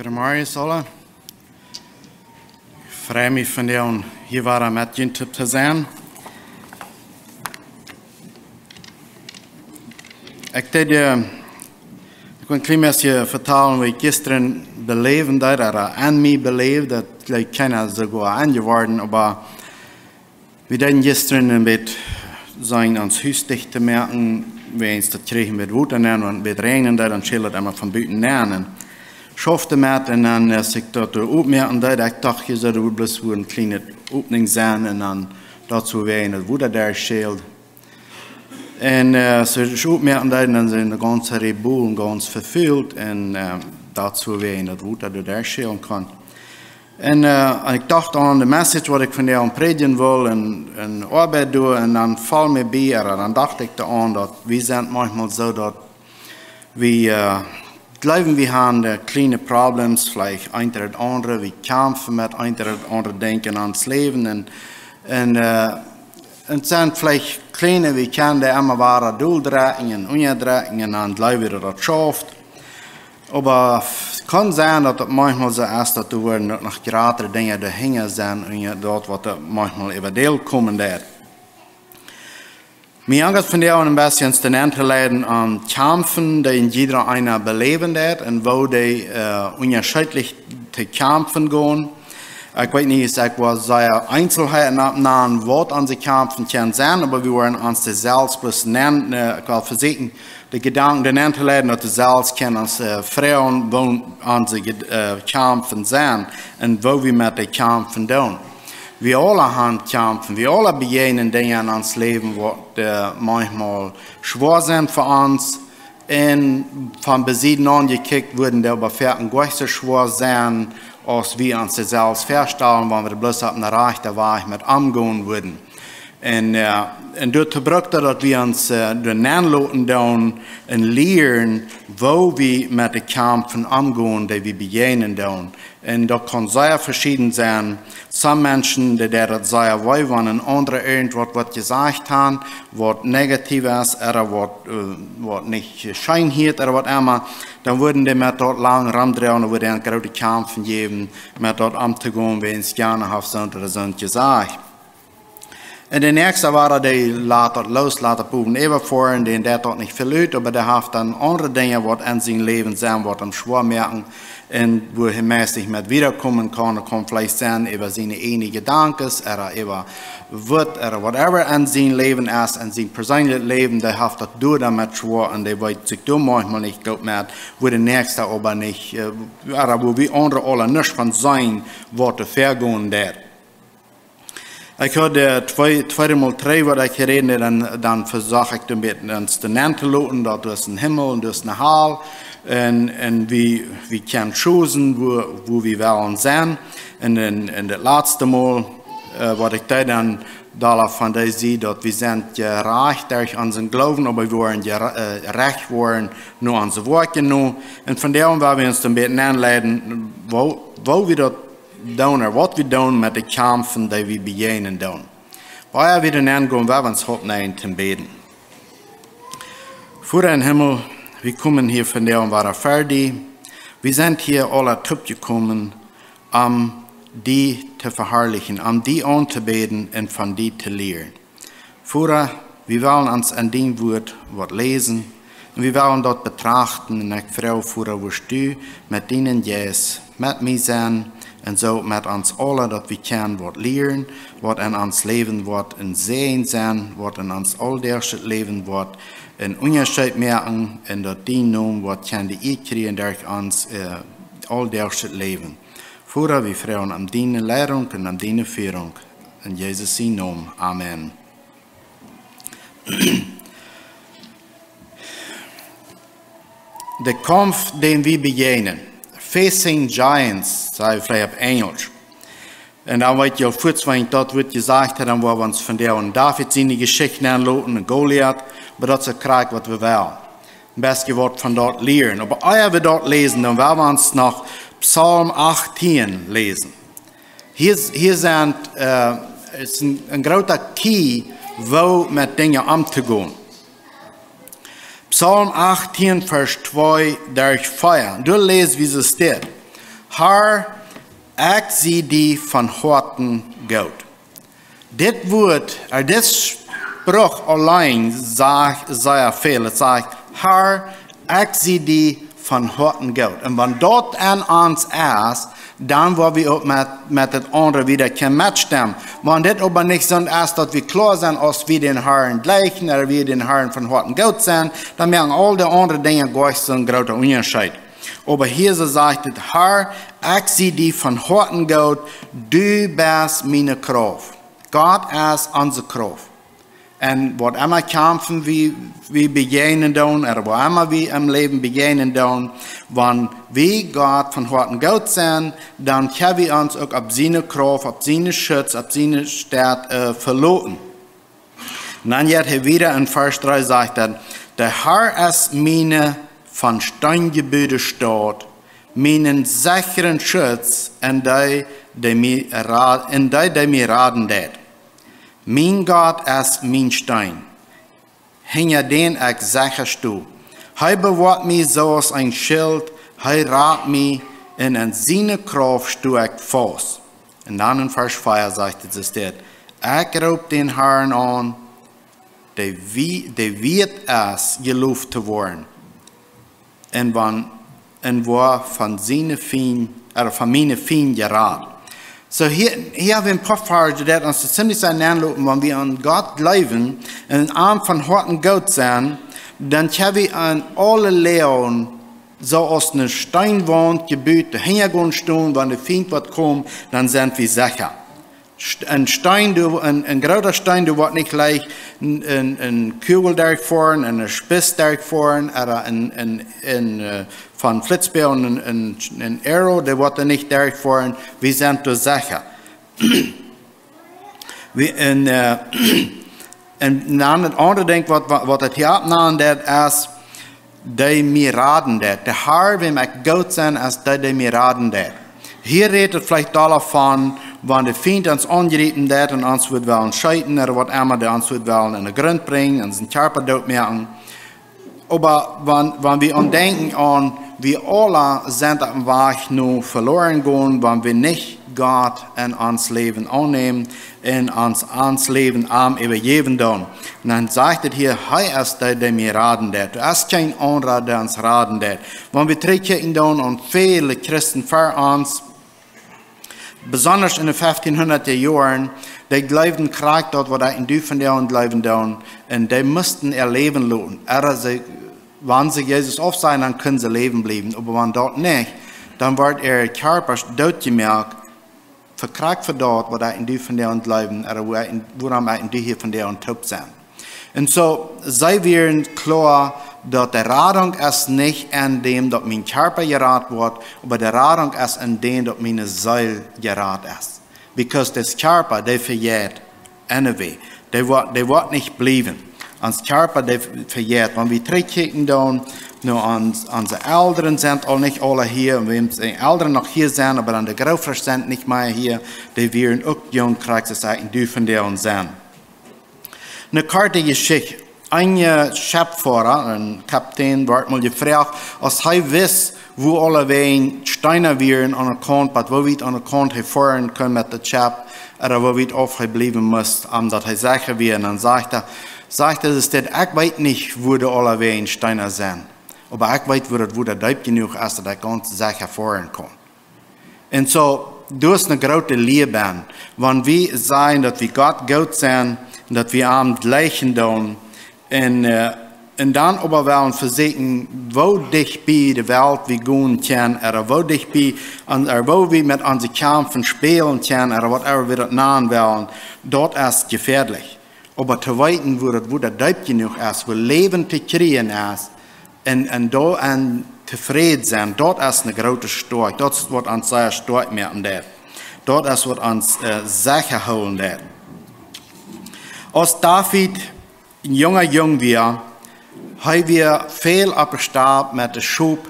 Guten Morgen alle. Ich freue mich von dir und hier war mit Ihnen zu sein. Ich will ein klein bisschen vertellen, wie ich gestern beleven habe, oder an mich belebt, das gleich keiner sogar angeworden, aber wir hatten gestern ein bisschen sein, ans Haus dicht zu merken, wir uns das kriegen mit Wut und mit Regen, dann schildert immer von Büten lernen. Schaffte mit und dann als ich dort opmerken, ich dachte, hier sollte bloß eine kleine Opening sein und dann dazu wäre das Wunder der schält. Und so ich opmerken, dann sind die ganze Rebellion ganz verfüllt und dazu wäre das Wunder der schälen kann. Und ich dachte an die Message, was ich von dir predigen will und Arbeit tun und dann fall mir bei, dann dachte ich daran, dass wir sind manchmal so, dass wir glauben, wir haben kleine Probleme, vielleicht ein oder andere, wir kämpfen mit ein oder andere denken ans Leben und sind vielleicht kleine, wir kennen die immer wahre Dulddrecken und Ungedrecken und dann glauben wir, das schafft. Aber es kann sein, dass es manchmal so ist, dass du noch gerade Dinge dahinter sind und dort, was manchmal über Deal kommen wird. Mir angeht von dir auch ein bisschen den Interlake an Kämpfen, die in jeder einer beleben wird und wo die unterschiedlich zu kämpfen gehen. Ich weiß nicht, ich war sehr Einzelheiten abnehmen, was an sie kämpfen können sein, aber wir wollen uns das selbst bloß nennen, ich will versuchen, die Gedanken, den Interlake, dass wir selbst kennen als Frauen, wo an sie kämpfen sein und wo wir mit den Kämpfen tun. Wir alle haben kämpfen, wir alle begegnen Dinge in uns Leben, die manchmal schwer sind für uns. Und von Besieden angekickt wurden, die aber fertig gar nicht so schwer sein, als wir uns das selbst vorstellen, wenn wir bloß auf einer rechten Weg mit umgehen würden. Und dort braucht dass wir uns den Anlauten tun und lernen, wo wir mit den Kämpfen umgehen, die wir begegnen tun. Und das kann sehr verschieden sein. Some Menschen, die das sehr wollen, andere irgendwas, was gesagt haben, was negativ ist, oder was nicht schein hat, oder was immer, dann würden die mit dort lang rumdrehen und würden gerade Kämpfe geben, mit dort umzugehen, wenn es gerne haben, oder so gesagt. Und der nächste war, die laten Puben überfahren, die dort nicht verliert, aber der hat dann andere Dinge, was in seinem Leben sind, was am schwer merken, und wo er meistens mit wiederkommen kann vielleicht sein über seine eigenen Gedanken, oder über Wut, oder whatever in seinem Leben ist, in seinem persönlichen Leben, der hat das damit schwer, und der weiß sich manchmal nicht gut mit, wo der Nächste aber nicht, oder wo wir andere alle nicht von sein, Worte vergehen wird. Ich hatte zweimal drei, was ich rede, dann versuche ich damit uns zu nennen, dass du hast einen Himmel und du hast eine Hall und wir können chosen, wo wir wollen sein. Und das letzte Mal, was ich dann davon sehe, dass wir sind gerecht durch unseren Glauben, aber wir wollen gerecht worden nur unsere Worte nur. Und von der wollen wir uns dann beten anleiten, wo wir das doen, wat we doen met de kampen die we begegnen doen. Waar we dan gaan, we ons hop naar te beden. Vater in Himmel, wir kommen hier von dir und waren fertig. Wir sind hier alle gekommen, die zu verherrlichen, die anzubeten und von die zu lehren. Vater, wir wollen uns an dem Wort lesen und wir wollen dort betrachten und ich frage, Vater, wo du mit ihnen jetzt, mit mir sein, und so mit uns alle, dass wir können was lernen, was in uns Leben wird in Sehen sein, was in uns all das Leben wird in Unterschied merken, und dass die Namen, was können die kriegen durch uns all das Leben. Vater, wir freuen an deine Lehrung und an deine Führung. In Jesus' Namen. Amen. Der Kampf, den wir begegnen. Facing Giants, sei vielleicht auf Englisch. Und dann wird ja vorhin dort wird gesagt, dann wollen wir uns von der und David seine Geschichten anloten und Goliath, aber das ist ein Krieg, was wir wollen. Am besten wird von dort lernen. Aber ehe wir dort lesen, dann werden wir uns noch Psalm 18 lesen. Hier sind, ist ein großer Key, wo mit Dingen umzugehen. Psalm 18, Vers 2 durch Feuer. Du lest, wie es steht. Herr, ich zie die von Horten gut. Dit Wort, dit Spruch allein sagt sehr viel. Es sagt, Herr, ich zie die von Horten gut. Und wenn dort an uns ist, dann wollen wir auch mit das andere wieder matchen. Wenn das aber nicht so ist, dass wir klar sind, als wir den Herrn gleichen oder wir den Herrn von Horten gut sind, dann merken all die anderen Dinge gar nicht so einen großen Unterschied. Aber hier so sagt es, Herr, ich zie die von Horten gut, du bist meine Kraft. Gott ist unsere Kraft. Und was immer kämpfen wir begegnen tun, oder was immer wir im Leben begegnen tun, wenn wir Gott von Horten gut sind, dann können wir uns auch auf seine Kraft, auf seine Schutz, auf seine Stadt verlassen. Und dann jetzt hier wieder in Vers 3 sagt er, der Herr ist meine von Steingebäude Stadt, meinen sicheren Schutz, in die mir raten det. Mein Gott ist mein Stein, hinter den ich sicher stehe. Er bewahrt mich so als ein Schild, er rät mich, und in seine Kraft stehe ich fest. Und dann in Vers 4 sagt es dort, ich rufe den Herrn an, der wird es gelobt zu werden. Und war von seinen Feinden, von meinen Feinden gerat. So hier haben wir ein paar Verse, die uns ziemlich sein anloten, wenn wir an Gott glauben und in Arm von Horten Gott sind, dann können wir an alle Lehren, so aus einer Steinwand gebaut, dahinter stehen, wenn der Feind wird kommen, dann sind wir sicher. Ein Stein, ein großer Stein, du wird nicht gleich ein Kugel durchfahren, eine Spiss durchfahren, oder von Flitzbeer und ein Arrow, der wird nicht durchfahren. Wir sind da sicher. Und dann das andere Ding, was das hier abnahm, das ist, die mir raten det. Der Herr, wenn wir gut sind, ist die mir raten det. Hier redet vielleicht davon, wenn der Feind uns angreifen wird und uns wird wollen scheiden oder was immer, der uns wird wollen in den Grund bringen, uns den Körper dort merken. Aber wenn wir denken an, wir alle sind am Weg nur verloren gehen, wenn wir nicht Gott in uns Leben annehmen, in uns Leben arm übergeben tun. Und dann sagt es hier, er ist der mir raten wird. Du hast kein anderer, der uns raten wird. Wenn wir zurückgucken tun und viele Christen vor uns, besonders in den 1500er Jahren, die glaubten Krieg dort, wo die in Düfendau glauben tun, und die mussten ihr Leben lassen. Wenn sie Jesus auf sein, dann können sie leben bleiben. Aber wenn dort nicht, dann wird ihr Körper dort gemerkt, verkriegt für dort, wo die in Düfendau glauben, oder wo in Düfendau tot sind. Und so, sei wir klar, dass die Radung ist nicht an dem, dass mein Körper gerat wird, aber die Radung ist an dem, dass meine Seele gerat ist. Because das Körper, der verjährt, anyway. Der wird nicht bleiben. Ans Körper, der verjährt. Wenn wir zurückkicken, dann, nur unsere Eltern sind auch nicht alle hier, und wenn die Eltern noch hier sind, aber dann die Großeltern sind nicht mehr hier, die werden auch jung, kriegen dürfen die uns sein. Eine kurze Geschichte. Ein Schiffsfahrer, ein Kapitän, wird mal gefragt, als er weiß, wo alle wegen Steine wären an der Kant, wo wir an der Kant fahren können mit dem Schiff, oder wo wir aufbleiben müssen, dass er sicher wäre. Und dann sagt er, ich weiß nicht, wo die alle wegen Steine sind, aber ich weiß, wo der Deib genug ist, dass er ganz sicher fahren kann. Und so, du hast eine große Liebe, wenn wir sagen, dass wir Gott gut sind, dass wir am gleichen tun, und dann aber wollen versuchen, wo dich bei der Welt wir gehen können, oder wo dich bei, oder wo wir mit unseren Kämpfen spielen können, oder whatever wir das nennen wollen, dort ist gefährlich. Aber zu weiten, wo der Deib genug ist, wo Leben zu kriegen ist, und da zufrieden sein, dort ist eine große Stärke, dort ist, was uns sehr stark machen wird. Dort ist, was uns sicher holen wird. Als David ein jung war, haben wir viel abgestaubt mit dem Schub,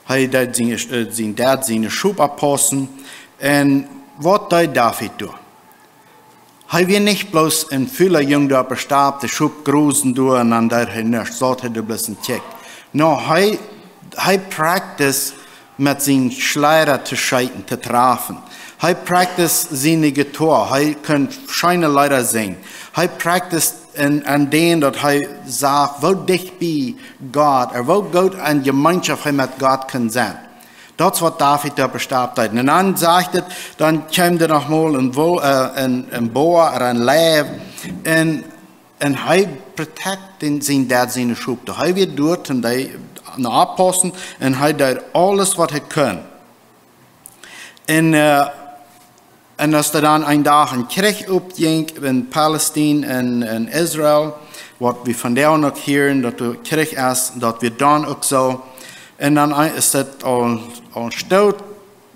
haben sein Dad seine Schub abpassen. Und was tut David tun? Haben wir nicht bloß in vielen Jungen abgestaubt, den Schub grusen durch und dann da nicht, so hat er bloß einen Check. No, er practice mit seinen Schleier zu scheiten, zu treffen. Er praktiziert seine Gitarre, er kann scheine Leider singen. Er praktiziert an dem, dass er sagt, wo dicht bei Gott, wo gut eine Gemeinschaft mit Gott kann sein. Das ist, was David da bestraft hat. Und dann sagt er, dann kommt er nochmal ein Boer oder ein Leib und er protectet seine Schub. Er wird dort und abpassen und er tut alles, was er kann. Und als er dann ein Tag ein Krieg aufging in Palästina und in Israel, was wir von der noch hören, dass der Krieg ist, dass wir dann auch so. Und dann ist es all stout,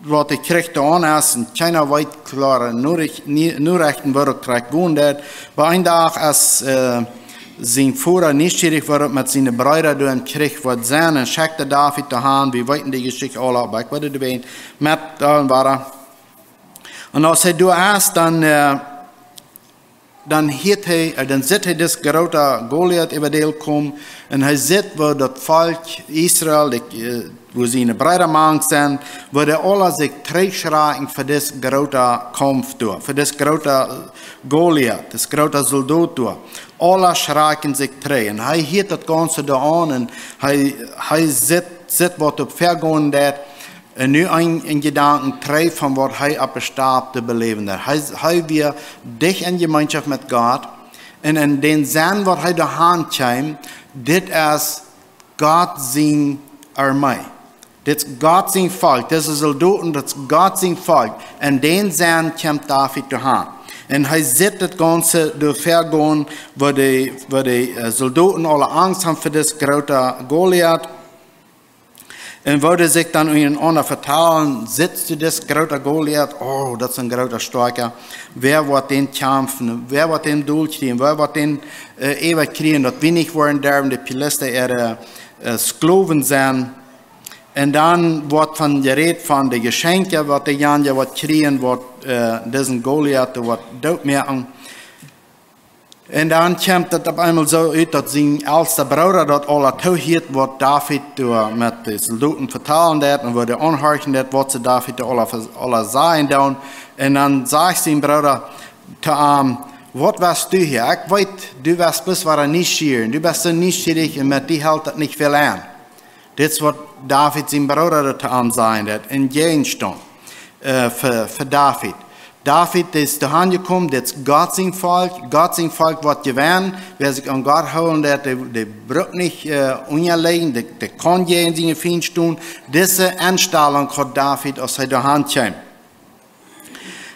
was der Krieg da an ist, und keiner weiß klar, nur rechten Wörter kriegt gewohnt. Aber ein Tag, als sein Führer neugierig war, mit seinen Brüdern durch den Krieg wird sein, und schickte David daheim, wir weiten die Geschichte alle, aber ich würde erwähnen, mit da war er. Und als er da ist, dann sieht er das große Goliath über den kommen, und er sieht, wo das Volk Israel, wo seine Brüder Mann sind, wo die alle sich trägschreien für das große Kampf durch, für das große Goliath, das große Soldat durch. Alle schreien sich träg. Und er hört das Ganze da an, und er sieht, was er vergehen wird. Und nu ein Gedanken trägt von was er abgestorben zu beleben hat. Er wird dich in Gemeinschaft mit Gott. Und in den Sinn, was er da handkommt, das ist Gott sein Armee. Das ist Gott sein Volk. Das ist Soldaten, das ist Gott sein Volk. In den Sinn kommt David da hand. Und er sieht das Ganze durchgehen, wo die Soldaten alle Angst haben für das große Goliath. Und würde sich dann untereinander verteilen, sitzt du das große Goliath, oh, das ist ein großer Starker. Wer wird den kämpfen? Wer wird den durchstehen? Wer wird den ewig kriegen? Dass wir nicht wollen, der die Philister ihre Sklaven sind. Und dann wird von geredet von den Geschenken, was die Janja wird kriegen, wird diesen Goliath wird dort merken. Und dann kommt es auf einmal so aus, dass sein ältester Bruder dort alle zuhört, was David mit den Soldaten verteilen wird und was er anhören wird, was sie David alle sagen tun. Und dann sagt sein Bruder zu ihm, was warst du hier? Ich weiß, du warst bis nicht hier. Du bist so neugierig und mit dir hält das nicht viel an. Das ist, was David sein Bruder zu ihm sagen wird, in Gegenstand für David. David ist dahin gekommen, das ist Gott sein Volk wird gewähren, wer sich an Gott holen, der braucht nicht unterlegen, der kann gehen seine Fiend tun. Diese Einstellung hat David aus seiner Hand kommen.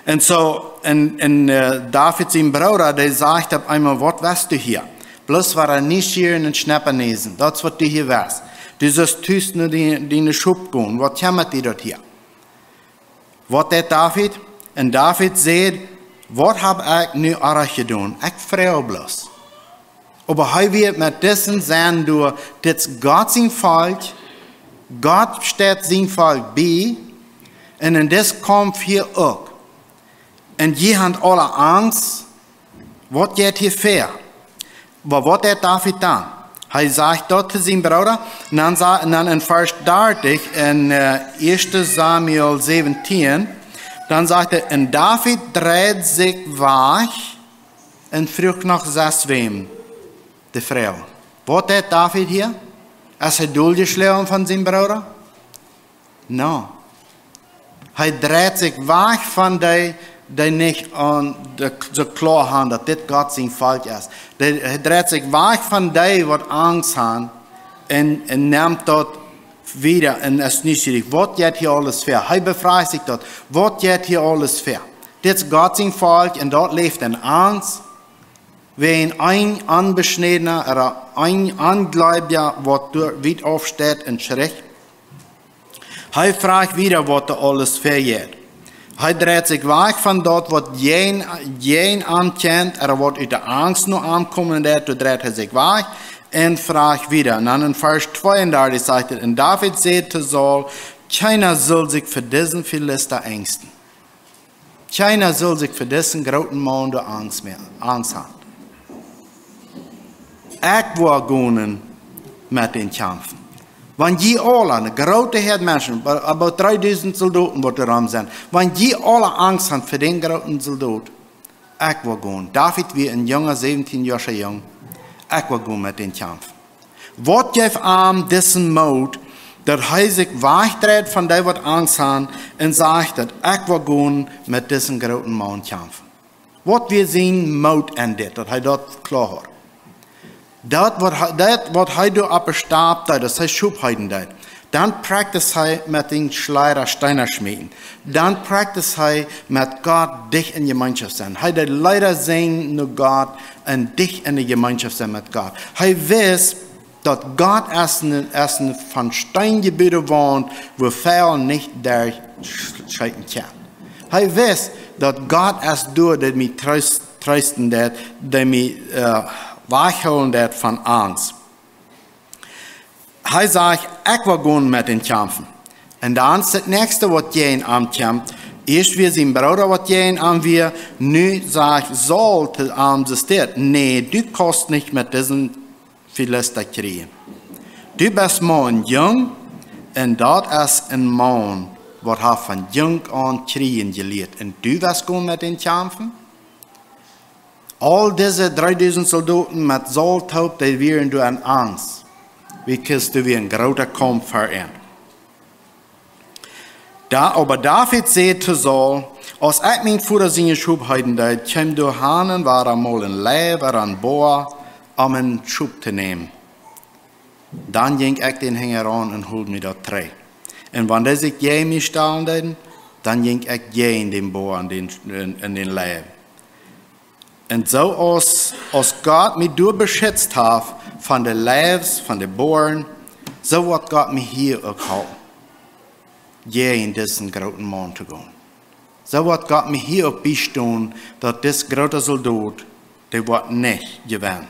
Und so, David sein Bruder, der sagt auf einmal, was warst du hier? Bloß war er nicht hier in den Schnappernesen, das was du hier warst. Du sollst tust nur deine Schub gehen, was kommt dir dort hier? Was der David? Und David sagt, was habe ich nu arg getan? Ich frage bloß. Aber er wird mit dessen sein, das ist Gott sein Volk, Gott steht sein Volk bei, und in das Kampf hier auch. Und die haben alle Angst, was geht hier fair? Aber was hat David dann? Er sagt dort zu seinem Bruder, und dann in Vers 30, in 1. Samuel 17, dann sagt er, und David dreht sich weich und fragt nach wem? Die Frau. Was hat David hier? Ist er durchgeschlagen von seinem Bruder? No. Er dreht sich weich von die nicht so klar haben, dass das Gott sein Volk ist. Er dreht sich weich von die, die Angst haben, und nimmt dort wieder und ist neugierig. Was geht hier alles fair? Er befreit sich dort. Was geht hier alles fair? Das ist Gott sein Volk, und dort lebt in Angst. Wenn ein Unbeschnittener oder ein Angläubiger, der weit aufsteht und schreckt, er fragt wieder, was da alles fair geht. Er dreht sich weg von dort, was jen ankennt, oder was in der Angst nur ankommen wird, dreht er sich weg und fragt wieder. Und dann in Vers 32 sagt er, und David sagt zu Saul, keiner soll sich für diesen Philister ängsten. Keiner soll sich für diesen großen Mann Angst haben. Ich will gehen mit den Kämpfen. Wenn die alle, eine große Herde Menschen, aber 3000 Soldaten, die daran sind, wenn die alle Angst haben für den großen Soldat, ich will gehen. David wie ein junger, 17 Jahre jung, ich will gehen mit dem Kampf. Was gibt ihm diesen Mut, dass er sich wegdreht von dem, was Angst hat, und sagt, ich will gehen mit diesem großen Mann kämpfen. Was wir sehen, Mut an das, dass er dort klar hat. Das, was er da abgestorben hat, das heißt Schubheiten hat. Dann praktiziert er mit den Schleier Steiner schmieden. Dann praktiziert er mit Gott dich in Gemeinschaft sein. Er hat leider sehen nur Gott und dich in der Gemeinschaft sein mit Gott. Er weiß, dass Gott erst von Steingebieten wohnt, wo Feuer nicht durchschreiten kann. Er weiß, dass Gott erst durch, der mich trösten wird, der mich wegholen wird von Angst. Er sagt, ich will gehen mit den Kämpfen. Und dann ist das nächste, was jeden Abend kommt. Erst wir sind Bruder, was jeden Abend wir, nu sagt, sollte Abend es steht. Nee, du kannst nicht mit diesen Philister kriegen. Du bist morgen jung, und dort ist ein Mann, der von jung an kriegen gelehrt. Und du wirst gehen mit den Kämpfen? All diese 3000 Soldaten mit Salthaupt, die wären du an Angst. Wie kannst du wie ein großer Kampf verehren? Aber David sagt zu Saul, als ich mein Vater seine Schubheiten da, kam du hin, war einmal ein Leib, war ein Boer, um einen Schub zu nehmen. Dann ging ich den Hänger an und holte mir dort drei. Und wenn der sich je mich stahlen, dann ging ich je in den Boer, in den Leib. Und so als Gott mich durchbeschützt hat von den Leibs, von den Bohren, so wird Gott mich hier auch halten. Je in diesen großen Mann zu gehen. So wird Gott mich hier auch bestehen, dass das große Soldat, der wird nicht gewinnen.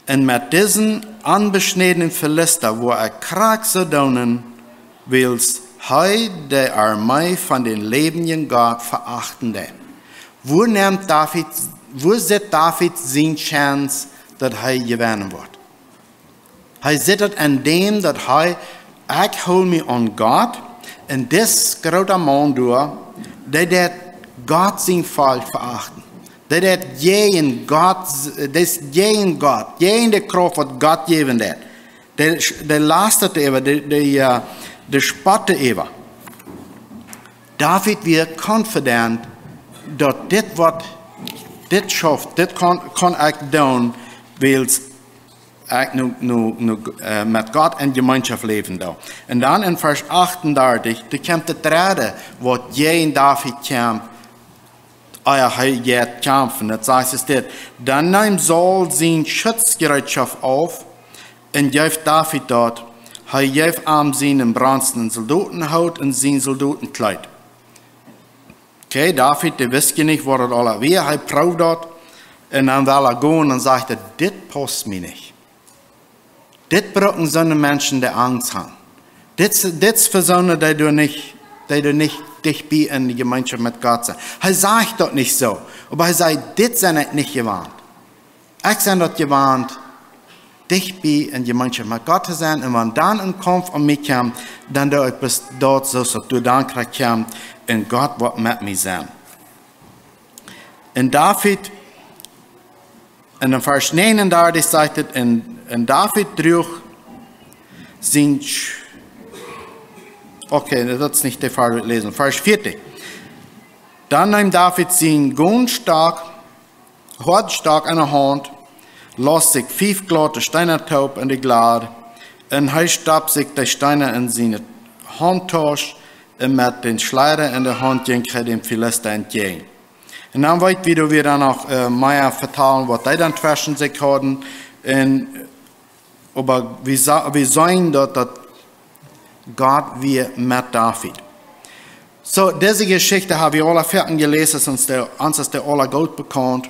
Und mit diesen unbeschnittenen Philister, wo Krieg zu tun will, der Armee von den lebenden Gott verachten. Wo sieht David seine Chance, dass er gewinnen wird? Er sieht es an dem, dass ich hole mich an Gott, und das große Mann durch, der Gott sein Volk verachten. Der jeden Gott, jeden Kraft, was Gott geben wird. Der lastet über, der spottet über. David wird confident, dass das schafft, das kann ich tun, weil ich mit Gott in Gemeinschaft leben da. Und dann in Vers 38, da kommt die Rede, wo jeden David kämpft, kämpfen. Das heißt es dort, dann nimmt Saul seine Schutzgerätschaft auf und gibt David dort, er gibt ihm seinen bronzenen Soldatenhaut und sein Soldatenkleid. Okay, David, der wusste nicht, was das alles wäre, er probt dort und dann will er gehen und sagt, das passt mir nicht. Das brauchen so eine Menschen, die Angst haben. Das für so eine, die du nicht dich bei in die Gemeinschaft mit Gott sind. Er sagt dort nicht so. Aber er sagt, das sind nicht gewarnt. Ich bin dort gewarnt, dich bei in die Gemeinschaft mit Gott zu sein. Und wenn dann ein Kampf um mich kommt, dann bist du dort so, dass du dann kommst und Gott wird mit mir sein. Und David, in dem Vers 39 sagt es, und David trug sein Okay, das ist nicht der Fall, wir lesen. Vers 40. Dann nahm David seinen Gundstark, Hornstark in der Hand, las sich 5 glatte Steinertaub in die Glade, und er stab sich die Steine in seine Handtasche, und mit den Schleier in der Hand ging er dem Philister entgegen. Und dann weit wieder wir dann auch mehr vertalen, was die dann zwischen sich hatten, aber wir sehen dort, dass Gott wie mit David. So, diese Geschichte haben wir alle fertig gelesen, uns ist der alle gut bekannt.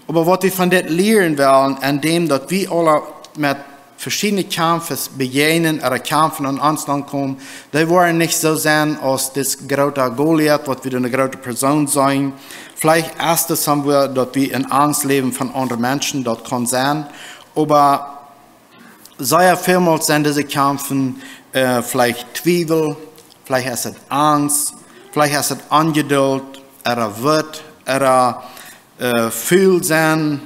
Aber was wir von dem lernen wollen, an dem, dass wir alle mit verschiedenen Kämpfen begegnen oder kämpfen und uns dann kommen, die wollen nicht so sein, als das große Goliath, was wir eine große Person sein. Vielleicht erstes haben wir, dass wir in Angst leben von anderen Menschen, das kann sein. Aber sehr vielmals sind diese Kämpfen vielleicht Zweifel, vielleicht ist es Angst, vielleicht ist es Ungeduld, wird, viel sein,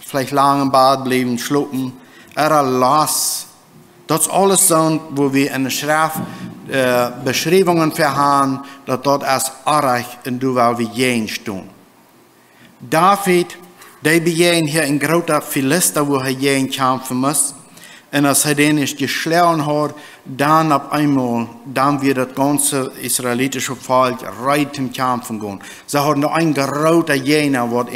vielleicht lange im Bad bleiben, schlucken, Lass. Das ist alles so, wo wir in der Schrift Beschreibungen für haben, dass dort als Arach und du weil wir jeden stehen. David, der begehen hier in großer Philister, wo jeden kämpfen muss. Und als den ist geschlagen hat, dann auf einmal, dann wird das ganze israelitische Volk reit im Kämpfen gehen. Sie haben noch ein großer Jener, was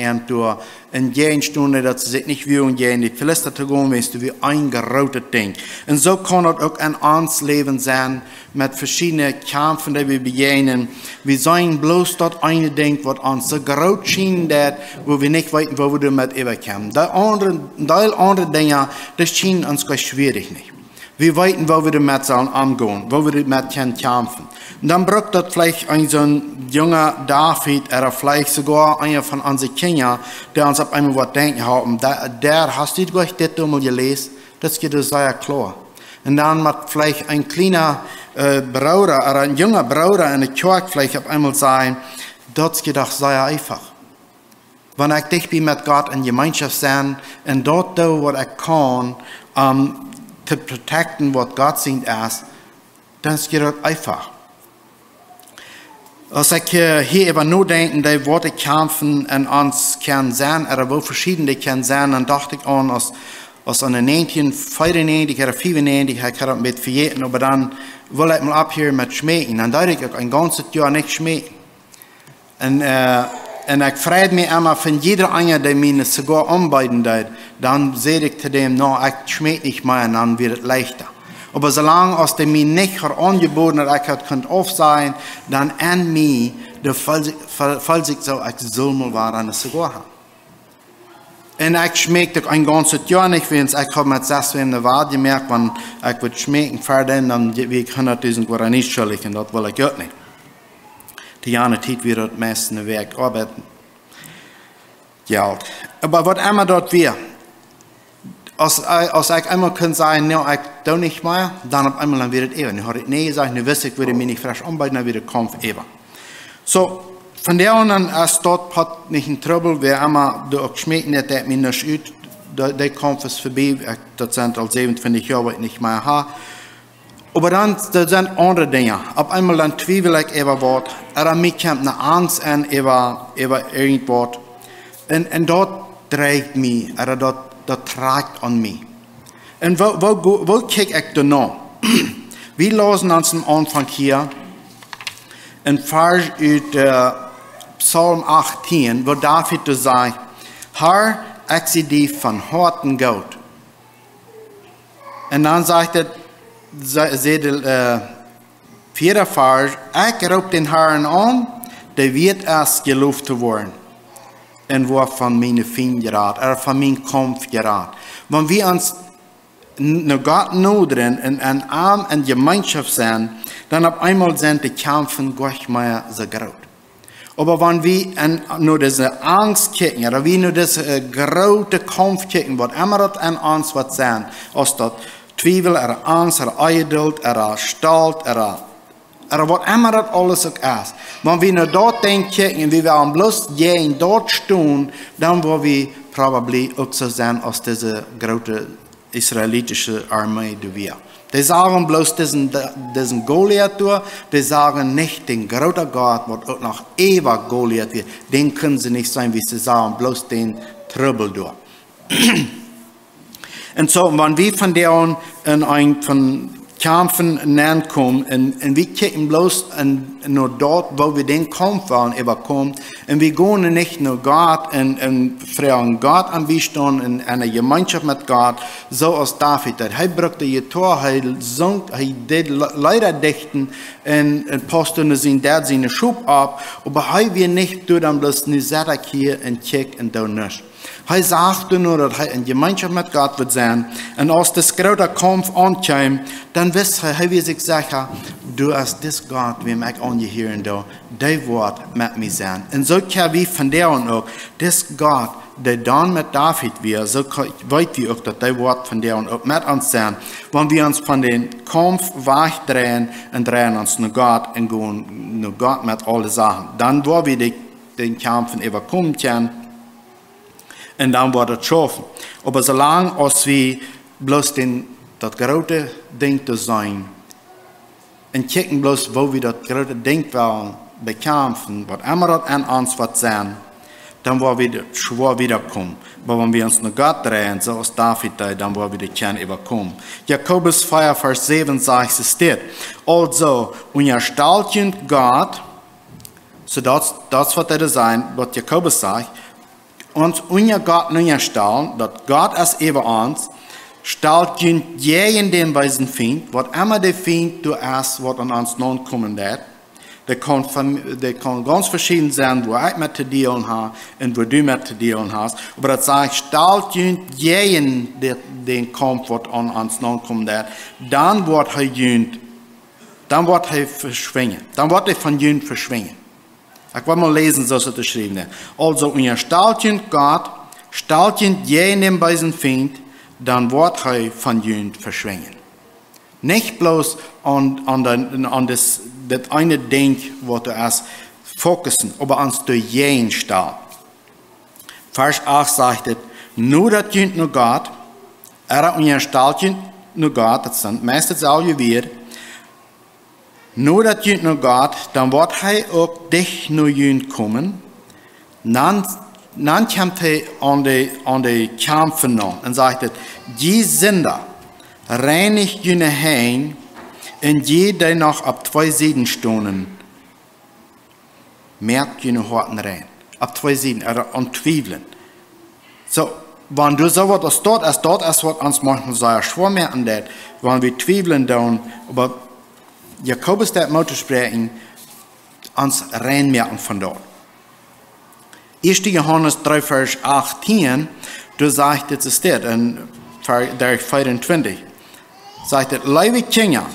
in jenen Stunde, dass sie sich nicht wie in die Philister zu gehen, weißt du, wie ein großes Ding. Und so kann es auch in uns Leben sein, mit verschiedenen Kämpfen, die wir begegnen. Wir sein bloß dort eine Ding, was uns so groß schien, wo wir nicht wissen, wo wir damit überkommen. Die andere Dinge, das schien uns ganz schwierig nicht. Wir wissen, wo wir damit sollen umgehen, wo wir damit kämpfen. Und dann braucht das vielleicht ein so ein junger David, oder vielleicht sogar einer von unseren Kindern, der uns auf einmal was denken haben. Der hast du das mal gelesen? Das geht sehr klar. Und dann wird vielleicht ein kleiner Bruder oder ein junger Bruder in der Kirche vielleicht auf einmal sagen, das geht auch sehr einfach. Wenn ich dich bin mit Gott in Gemeinschaft sein und dort tue, was ich kann, zu protecten, was Gott sieht ist, dann geht das einfach. Als ich hier über nur denke, die Worte kämpfen in uns können sein, oder wo verschiedene können sein, dann dachte ich an, als an den 1994 oder 95, ich habe das mit verjeten, aber dann will ich mal abhören mit Schmähen. Dann dachte ich ein ganzes Jahr nicht schmähen. Und ich freue mich immer von jeder einer, der mir sogar anbieten tut, dann sehe ich zu dem, no, ich schmähe nicht mehr, und dann wird es leichter. Aber solange als der mir nicht angeboten hat, ich kann auf sein, dann an mir, der fällt sich so, ich soll mal was an das sogar haben. Und ich schmeckte ein ganzes Jahr nicht, wenn ich habe mit 6 in der Wahl gemerkt, wenn ich würde schmecken, dann wie 100.000 Euro nicht schuldig, und das will ich auch nicht. Die Jahre Zeit wird das meiste Werk arbeiten. Ja, aber was immer dort wir, als ich einmal kann sagen, no, ich tue nicht mehr, dann auf einmal dann wird es eben. Dann habe ich nee gesagt, dann wusste ich, würde mich nicht frisch anbieten, dann wird der Kampf eben. So, von der an, als dort hat nicht ein Trouble, wer immer auch schmecken, der mir nicht ut, der Kampf ist vorbei, das sind als 27 Jahre nicht mehr haben. Aber dann, das sind andere Dinge. Auf einmal dann zweifle ich über was, oder mir kommt eine Angst an über irgendwas. Und dort trägt mich, oder dort tragt an mich. Und wo kijk ich da noch? Wir lesen uns am Anfang hier ein Vers aus Psalm 18, wo David sagt, Herr, ich sehe dich von Harten Gott. Und dann sagt er, der 4. Vers, ich rufe den Herrn an, der wird erst gelobt werden. Und wo von meinen Feinden gerät, oder von meinem Kampf gerät. Wenn wir uns nur Gott nudern und an Arm und Gemeinschaft sind, dann auf einmal sind die Kämpfe gar nicht mehr so groß. Aber wenn wir nur diese Angst kicken, oder wir nur diese große Kampf kicken, was immer das an uns wird sein, als das Zweifel, oder Angst, oder Eidelt, oder Stolz, oder was immer das alles auch ist. Wenn wir nur dort denken, und wir werden bloß jeden dort stehen, dann wollen wir probably auch so sein als diese große israelitische Armee, die wir. Die sagen bloß diesen Goliath durch, die sagen nicht den großen Gott, was auch noch ewig Goliath wird. Den können sie nicht sein, wie sie sagen, bloß den Trouble durch. Und so, wenn wir von der an von Kämpfen näher kommen, und wir kicken bloß nur dort, wo wir den Kampf wollen, überkommen, und wir gehen nicht nur Gott und fragen Gott an Beistand in einer Gemeinschaft mit Gott, so als David. Er brachte die Tor, er did leider dichten, und postete seine Schub ab, aber er wir nicht durch dann bloß nicht hier und kick und da nicht. Er sagte nur, dass er in Gemeinschaft mit Gott wird sein. Und als das große Kampf ankommt, dann wisst er, wie sich sagt, du hast das Gott, wem ich angehören da, der wird mit mir sein. Und so kann wir von der und auch, das Gott, der dann mit David wir, so weit wie auch das Wort von der und auch mit uns sein, wenn wir uns von den Kampf wegdrehen und drehen uns nur Gott und gehen nur Gott mit allen Sachen. Dann wo wir den Kampf überkommen können und dann wird es schaffen. Aber solange als wir bloß das große Ding zu sein und kicken bloß, wo wir das große Ding wollen bekämpfen, was immer das an uns wird sein, dann wollen wir schwer wiederkommen. Aber wenn wir uns nur Gott drehen, so als David, dann wollen wir die Kern überkommen. Jakobus 4, Vers 7 sagt es steht, also, unterstellt Gott, so das was das sein, was Jakobus sagt, uns unter Gott unterstellen, dass Gott ist über uns, stellt jeden den weisen Feind, was immer der Feind du hast, was an uns nun kommen wird. Der kann ganz verschieden sein, wo ich mit zu dealen habe und wo du mit zu dealen hast. Aber das sagt, stellt jeden den Kampf, was an uns nun kommen wird, dann wird er verschwingen. Dann wird er von jünd verschwingen. Ich will mal lesen, so ist es geschrieben. Also, unterstellt Gott, stellt jeden den weisen Feind, dann wird er von jünd verschwingen. Nicht bloß an das eine Ding, was du hast, fokussen, aber ans du jeden staat. Vers 8 sagt es, nur das jünt nur Gott, unterstellt nur Gott, das sind meistens alle wir, nur das jünt nur Gott, dann wird er auch dich nur jünt kommen, dann kommt er an die Kampf und sagt, die Sünder, reinig jene hein, und jeder noch ab 2 Seiten stunden, merkt jene Horten rein. Ab 2 Seiten, und zweifeln. So, wenn du so was dort ist, was uns manchmal sehr schwer merken, wenn wir zweifeln dann, aber Jakobus der Motto sprechen, uns rein merken von dort. 1. Johannes 3, Vers 18, du sagst, das ist das, in Vers 24, sagt es, liebe Kinder,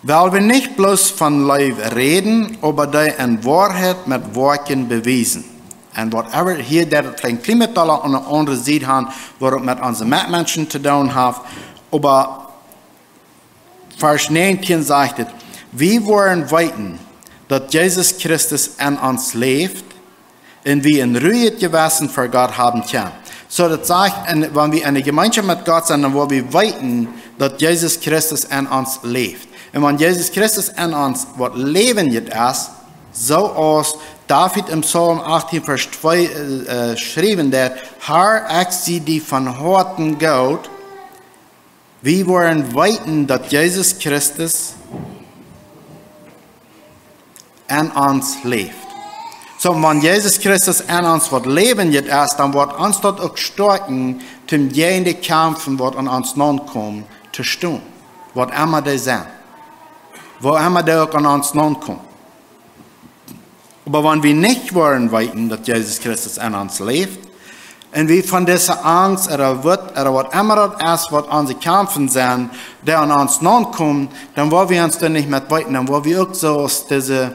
weil wir nicht bloß von Leib reden, aber die in Wahrheit mit Worten beweisen. Und whatever hier der kleine Klimataler an der anderen Seite haben, was mit unseren Mitmenschen zu tun hat. Aber Vers 19 sagt es, wir wollen weiten, dass Jesus Christus in uns lebt und wir in Ruhe gewesen für Gott haben können. So, das sagt, wenn wir eine Gemeinschaft mit Gott sind, dann wollen wir weiten, dass Jesus Christus in uns lebt. Und wenn Jesus Christus in uns was Leben jetzt ist, so aus David im Psalm 18, Vers 2 schrieben, der Herr, ich sie die von Horten Gott, wir wollen weiten, dass Jesus Christus in uns lebt. So, wenn Jesus Christus in uns was Leben jetzt ist, dann wird uns dort auch stärken, zum jenen kämpfen, was an uns nun kommt, zu stehen. Was immer die sind. Wo immer die auch an uns nun kommt. Aber wenn wir nicht wollen weiten, dass Jesus Christus in uns lebt, und wir von dieser Angst oder was immer das ist, was unsere Kämpfen sind, der an uns nun kommt, dann wollen wir uns dann nicht mehr weiten, dann wollen wir auch so aus dieser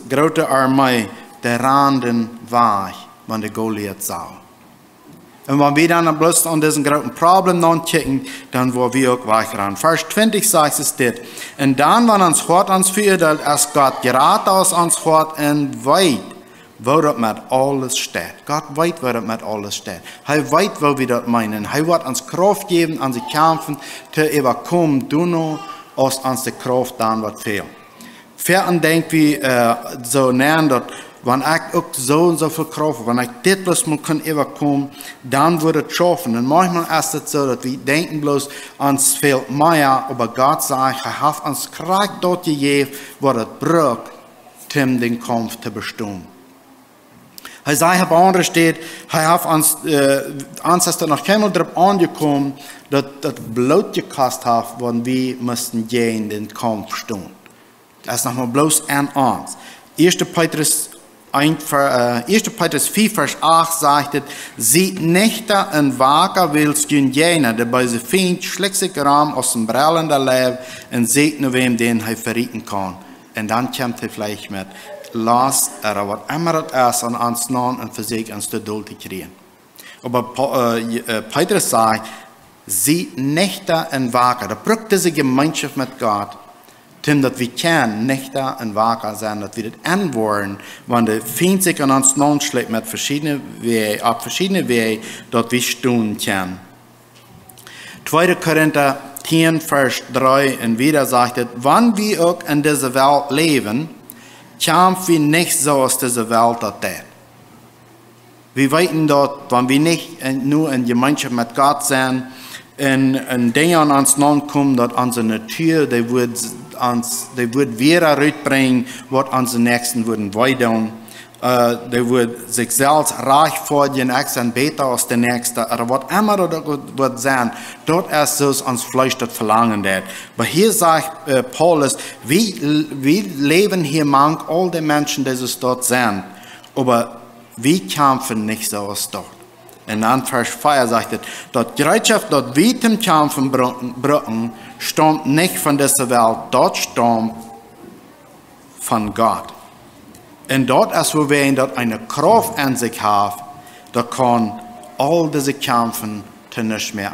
großen Armee der Randen weich, wenn der Goliath sah. Und wenn wir dann bloß an diesen großen Problem noch kicken, dann wollen wir auch weichern. Vers 20 sagt es dit. Und dann, wenn uns Gott uns führt, als Gott gerade aus uns Gott und weit, wo das mit alles steht. Gott weiß, wo das mit alles steht. Er weiß, wo wir das meinen. Er wird uns Kraft geben, an sie kämpfen, zu überkommen, du noch, aus uns die Kraft dann wird fehlen. Vierten denkt wir so näher, dass wenn ich auch so und so viel Kraft, wenn ich das bloß mal kann überkommen, dann würde es schaffen. Und manchmal ist es so, dass wir denken bloß, uns fehlt mehr, aber Gott sagt, er hat uns Kraft dort gegeben, wo es braucht, um den Kampf zu bestehen. Er sagt, auf andere steht, er hat uns ist da noch keinmal drauf angekommen, dass das Blut gekostet hat, wenn wir müssten gehen, den Kampf stehen. Das ist nochmal bloß an uns. 1. Petrus 4, Vers 8 sagt, sieht nicht in Wager willst jener, der bei sich Feind schlägt sich Raum aus dem brennenden Leben und sieht nur wem den er verrieten kann. Und dann kommt er vielleicht mit, lass er was immer das ist an uns nun und für sich uns Geduld zu kriegen. Aber Petrus sagt, sie Nächter und Waker. Da braucht diese Gemeinschaft mit Gott, dass wir können Nächter und Waker sein, dass wir das anwollen, wenn der Feind sich an uns nachschlägt mit verschiedenen Wegen, dass wir stehen können. 2. Korinther 10, Vers 3 und wieder sagt es, wenn wir auch in dieser Welt leben, kämpfen wir nicht so aus dieser Welt das. Wir wissen dort, wenn wir nicht nur in Gemeinschaft mit Gott sind, und Dinge an uns kommen, dass unsere Natur, die wird wieder rüberbringen, was unsere Nächsten würden weiter. Die wird sich selbst reich vorgehen, extra besser als der Nächste, oder was immer das wird sein, dort ist es uns Fleisch das Verlangen wird. Aber hier sagt Paulus, wir leben hier manch all die Menschen, die es dort sind, aber wir kämpfen nicht so aus dort. In dann Vers 4 sagt es, dort Bereitschaft, dort wir zum Kämpfen brücken, stammt nicht von dieser Welt, dort stammt von Gott. Und dort ist, wo wir dort eine Kraft an sich haben, da kann all diese Kämpfen nicht mehr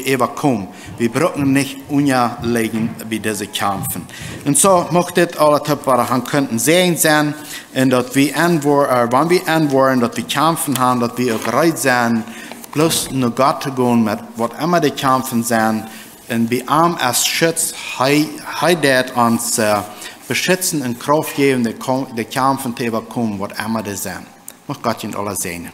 überkommen. Wir brauchen nicht unterlegen wie diese Kämpfen. Und so möchte ich alle Tipps könnten sehen sein, und dass wir wenn wir anwollen, dass wir kämpfen haben, dass wir auch bereit sind, bloß nur Gott zu gehen mit was immer die Kämpfen sind, und wir arm als Schutz, heidet uns beschützen und Kraft geben, die Kämpfen zu überkommen, was immer die sind. Muss Gott Ihnen alle sehen.